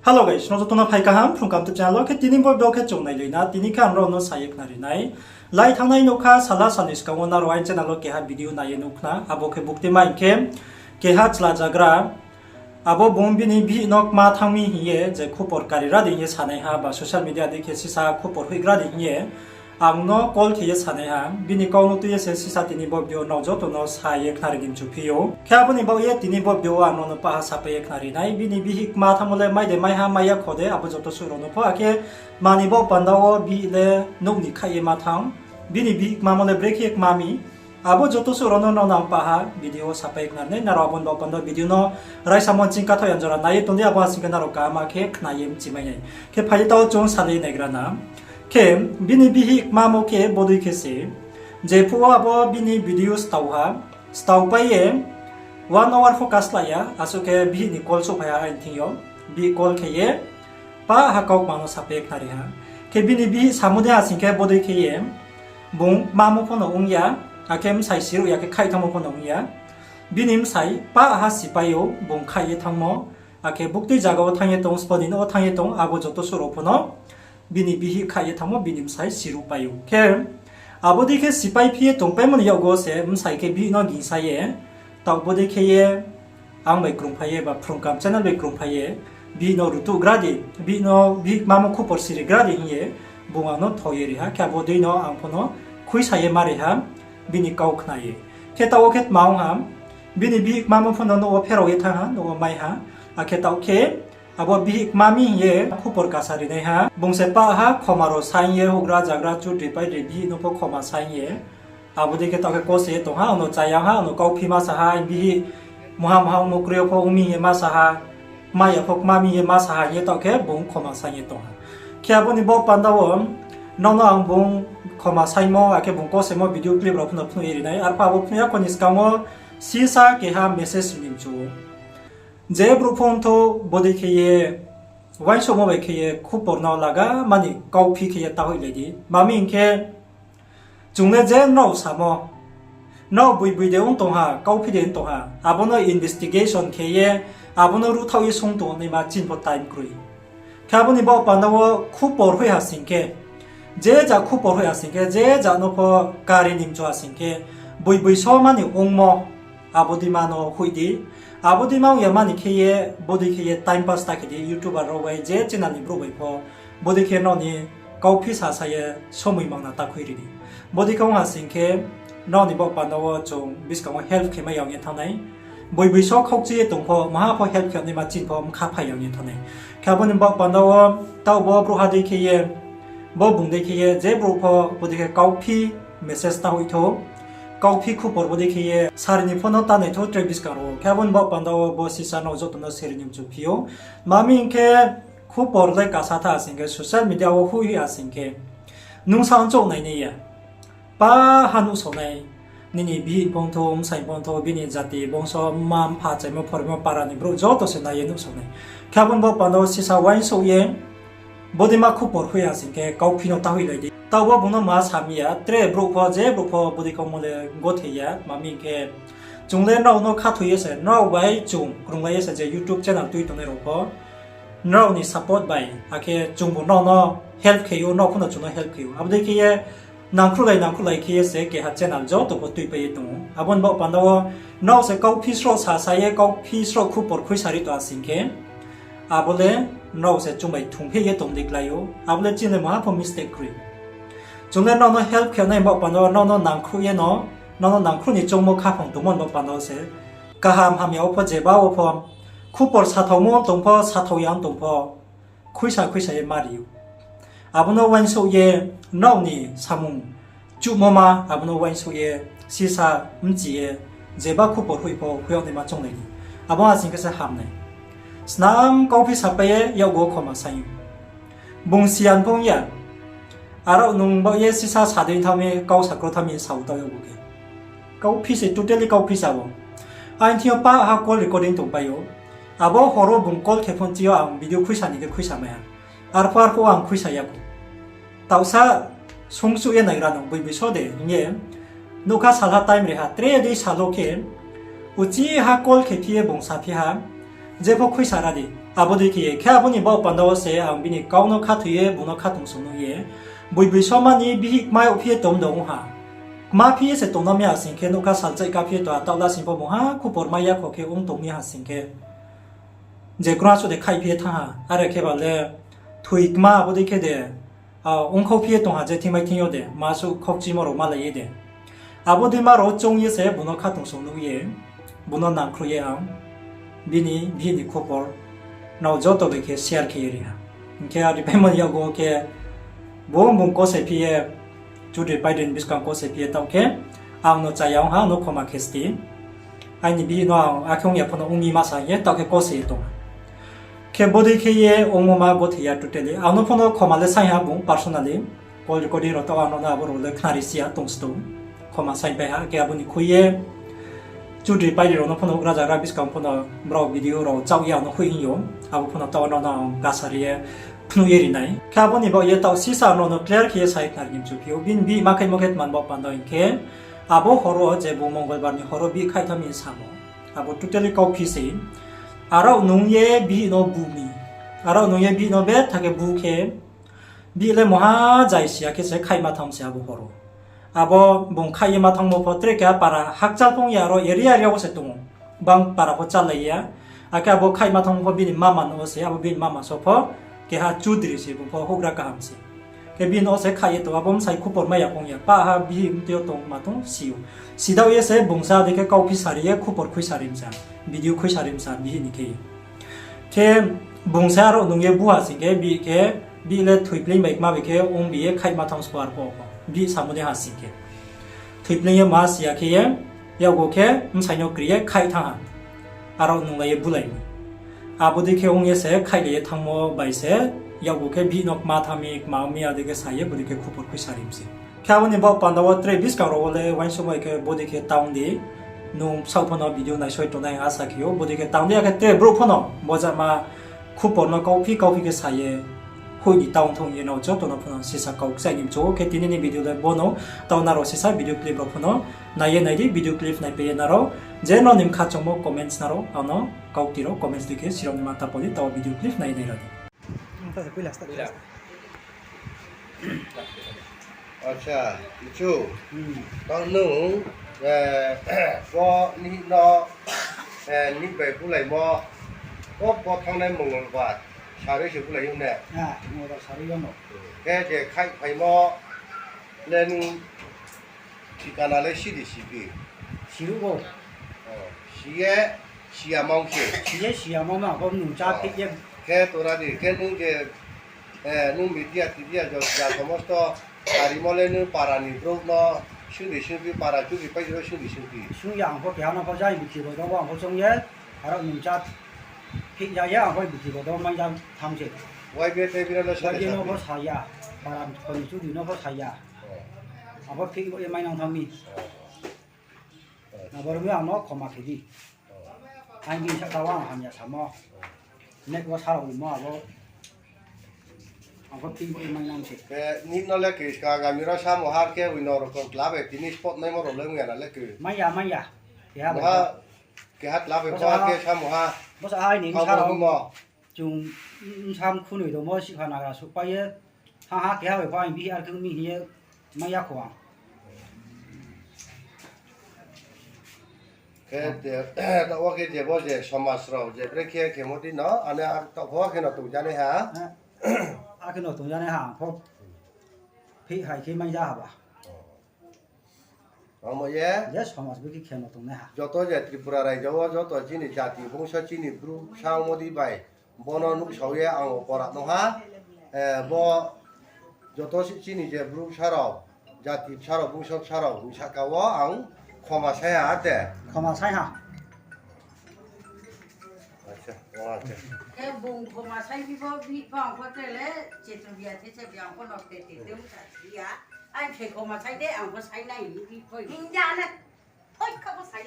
Hello guys, no to na phai ka ham from kam to channel ke tini boy dok ke chong nai leina tini kan ro no sayek nari nai lai thang nai no kha sala sanis ka wona ro channel ke ha video na ye no khna abo ke bukte mai ke ha chla jagra abo bombi ni bi nok ma thangmi hiye je khupor karira de ye sanai ha ba social media de ke sisa khupor huigra de ye amno call ke ye sanai ha bini kaw no to ye se sisa tini boy video no jo to no sayek nari dim chu phiyo kha bani ba ye tini boy video ano no pa sa pe nari nai bini bi hik ma thamole mai de mai ha mai ya khode abo jo to suro no pa ke mani bo pandawo bi le no ni khaye ma thang bini bi ma mole break hik mami abo joto suro no no nang paha video sapai nane na robon bo pando video no rai samon chingka thoyan jora nai tonde abo singa na ro ka ma ke khnayem chimai ke phai taw chong sale negra na ke bini bihi ma mo ke bodui ke se je puwa abo bini video staw pai ye 1 hour focus la ya aso ke bihi ni call so phaya ai thiyo bi call ke ye pa ha kau mano sapai khari ha ke bini bihi samude asin ke bodui ke ye bung ma mo phono ungya akem sai siru ya ke khai thamo phono ungya binim sai pa ha sipayo bung khai thamo ake bukti jaga o thangye tong spot in o thangye tong abo joto suro phono bini bihi khai thamo binim sai siru payo ke abo dikhe sipai phie tong pe mon yogo se sai ke bi no gi sai ye taw bo dikhe ye ang bai krum phaye ba from kam channel bai krum phaye bi no rutu gradi bi no bi mamo khu por siri gradi ye bunga no thoye ri ha kya bo dei no ang phono khui sai ye mari ha bini kau khnai ke taw ke maung ham bini bi mamo phono no phero ye tha ha no mai ha a ke taw ke abo bi mami ye khupor ka sari nei ha bungse pa ha khomaro sai ye hogra jagra chu tri pai re bi no po khoma sai ye abo de ke taw ke ko se to ha no cha ya ha no kau phi ma sa ha bi moha mo kreo pho umi ye ma sa ha ma ya phok mami ye ma sa ha ye taw ke bung khoma sai ye to ha kya bo ni bo pandawo no ang bung khoma sai mo ake bung ko se mo video clip ro phno phno iri nai ar pa bo phya ko nis ka mo sisa ke ha message nim chu je bru phone to body ke ye wai so mo ke ye khupor na laga mani kau phi ke ye ta hoi le di mami ke chung ne je no sa mo no bui de ong tong ha kau phi de tong ha abono investigation ke ye abono ru thau yi song to nei ma chin po time krui khaboni bo pandawo khupor hoi ha sing ke je ja khupor hoi ha sing ke je ja no po kari nim chu ha sing ke bui so mani ong mo abodi mano hui di abodi mang ya mani ke ye body ke ye time pass ta ke di youtuber ro wai je channel ni bro wai po body ke no ni kau phi sa sa ye somui mang na ta khui ri di body ka ha sing ke no ni bo pandawo chung bis ka help ke ma yang ye thang nai bui so khok chi tung pho ma pho help ke ni ma chin pho kha phai yang ye thang nai khaboni bo pandawo taw bo bro ha de ke ye bo bung de ke ye je bro pho body ke kau phi message ta hoi tho kau phi khu por bodi ke ye sarini phono ta nei tho trevis karo khabon bo pandawo bo sisa no joto no serinim chu phio mami ke khu por le ka sa tha sing ke social media wo hu hi asing ke nung sang chou nei ne ya pa hanu so nei ni bi bong thom sai bong tho bi ni jati bong so mam pha chai mo phor mo para ni bro joto se na ye nu so nei khabon bo pandawo sisa wain so ye bodi ma khu por hu asing ke kau phi no ta hui le di taw bo bung no ma samia tre bro pho je bro pho bodi ko mole go theya mami ke jungle no kha thuye se no bai chung krung lai se je youtube channel tui to ne ro pho no ni support bai ake chung bo no help ke yo no pho no chung help ke yo abde ke ye nang khru lai ke se ke ha channel jo to ko tui pe tu abon bo pandawo no se kau phi sro sa sa ye kau phi sro khu por khui sari to asin ke abole no se chung bai thung phe ye tom dik lai yo abole chin ne ma pho mistake kri chúng nó help khi này bọn bạn nó nang khu ye nó nang khu ni chung mo kha phong tumon bọn bạn se ka ham yo pho je ba wo pho khu por sa thau mo tung pho sa thau yang tung pho khui sa ye mari abuno wan so ye no ni samung chu mo ma abuno wan so ye si sa mji ye je ba khu por hui pho khu ni ma chung nei abo a sing ka sa ham nei snam ko phi sa pe ye yo go khoma sa yu bung sian pong ya aro nung ba ye sisa sadin thame kau sakro thami sau ta yo ke kau phi se totally kau phi sa bo ain thio pa ha call recording to payo abo horo bung call ke phone chio ang video khui sa ni ke khui sa ma ar par ko ang khui sa ya taw sa sung su ye nai ra nong bui so de nge no ka sal ha time re ha tre de sa lo ke uchi ha call ke phi bung sa phi ha je pho khui sa ra di 아버지께 캐아버니 뭐 반다워세 앙비니 까우노 카투예 문어 카통소노예 부이부이 소마니 비히 마이 오피에 돔동하 마피에세 동남이 하신케 노카 살짜이 카피에 또 아따라 심포모하 쿠포르마야 코케 옹동이 하신케 제 그라소데 카이피에 타하 아레케 발레 토익마 아버지케데 옹코피에 동하 제 팀마이 팅요데 마수 콕지모로 말라예데 아버지마로 종이세 문어 카통소노예 문어 난크로예 앙 비니 쿠포르 nào cho tôi bị cái share kia đi ha, cái đi bên mình yêu go cái bố muốn có sẽ phía chủ đề Biden biết con có sẽ phía tao cái ông nó chạy ông ha nó không mà cái gì anh bị nó không nhập nó ung mà sai tao cái có sẽ tung cái bố đi cái ông mà bố thì tụt đi ông nó nó không mà lấy sai ha bung personally có đi rồi tao ông nó bảo lấy khai sĩ tung stu không mà sai bé ha cái bố đi khuya chủ đề Biden nó nó ra ra biết con nó bảo video rồi cháu yêu nó khuya nhiều 아부 푸나 떠나나 가사리에 푸누예리 나이 카보니 뭐 예타오 시사노노 클리어 키에 사이트 나림 주피오 빈비 마케 모켓만 법 반도 인케 아보 호로 제보 몽골바니 호로 비 카이타민 사모 아보 투텔리 카우피세 아라우 농예 비노 부미 아라우 농예 비노 베 타게 부케 비레 모하 자이시야 케세 카이마 탐세 아보 호로 아보 몽 카이마 탐모 포트레케 파라 학자봉 야로 예리야리하고 세똥 방 파라 호짤레야 아까 뭐 카이마 통보 비니 마만 오세 아버 비니 마마 소포 게하 주드리시 보 호그라카 함시 게 비니 오세 카이 또 아범 사이 쿠포 마야 공야 파하 비 띠오 동 마통 시우 시다위에세 봉사 데게 카우피 사리에 쿠포 쿠이 사림사 비디오 쿠이 사림사 비니 게 봉사로 농예 부하시 게 비게 비레 트위플리 메이크마 비게 옹비에 카이마 통 스파르 포 비 사무데 하시 게 트위플리 마시야 게 야고게 사이노 크리에 카이타 아로 농가에 불라이 아버지 개옹에서 카이리에 탕모 바이세 야고케 비녹 마타미 마미아데게 사이에 부디케 쿠포르쿠 사림시 캬원이 뭐 반다워 트레비스 카로올레 완쇼마이케 보디케 타운디 농 사우포노 비디오 나이쇼이 토나이 아사키요 보디케 타운디아케 테 브로포노 모자마 쿠포노 카우피게 사이에 호이니 타운통이 나오죠 또노포노 시사 카우크사님 조 케티니니 비디오레 보노 타운나로 시사 비디오 클립 로포노 나예 나이디 비디오 클립 나이페에 나로 제노님 카정모 코멘트 나로 아노 카우티로 코멘트 디케 시롬님 마타포디 타워 비디오 클립 나이 내라디 अच्छा chú con nung có ní nó ní về cũng lại mò có thằng này mùng và xào đấy chịu cũng lại như này mua đó xào đấy nó cái để khai phải mò lên chỉ cần là lấy xí thì xí đi xí lúc rồi xí à mong xí à mong mà có nung cha thích chứ cái tôi ra đi cái nung cái nung bị tiệt cho ra thằng mốt to 아리몰레는 바라니 브로너 슈리 슈비 바라 슈비 빠지로 슈리 슈비 슈양 거 개하나 거자 비키고 더 왕 호송예 알아 문자 피야야 거 비키고 더 만자 탐제 와이베 테비라로 샤레 와이베 거 사야 바람 건 슈리노 거 사야 아버 피고 에 마이낭 탐미 나버르미 아노 코마케디 아이비 샤다왕 함야 사모 넥고 사로 뭐 아버 아버 피고 에 마이낭 세 cái nít nó lấy cái cả người nó sao mà hát cái vì nó còn lá về tí nít sport này mà rồi lấy người là lấy cái maya cái hát lá về qua cái sao mà hát bố sao ai nín sao sao mà chung tham khu người đồ mua sĩ khả là số bay ha cái về qua bị ăn cơm mì như maya khoa cái đó cái gì bao giờ sama sầu giờ cái kia cái một tí nó anh em tao có cái nó tụi cha này hả cái nó tụi cha này hả không phi hay cái maya hả mà ye yes sama sebagai cái nó tụi này hả যত যে ত্রিপুরা রাজ্য যত চিনি জাতি বংশ চিনি ব্রু সাংমদি বাই বন নুক সয়ে আং পরা নহা ব যত চিনি যে ব্রু সারাও জাতি সারাও বংশ সারাও মিসাকাও আং ক্ষমা সায়া আতে ক্ষমা sai hả আচ্ছা আচ্ছা cái vùng của mà xây cái phố bị phong có thể lấy chỉ từ việc thế sẽ biểu có nộp tiền tiêu cả gì á anh phải có mà xây đấy ông có xây này bị thôi hình ra này thôi không có xây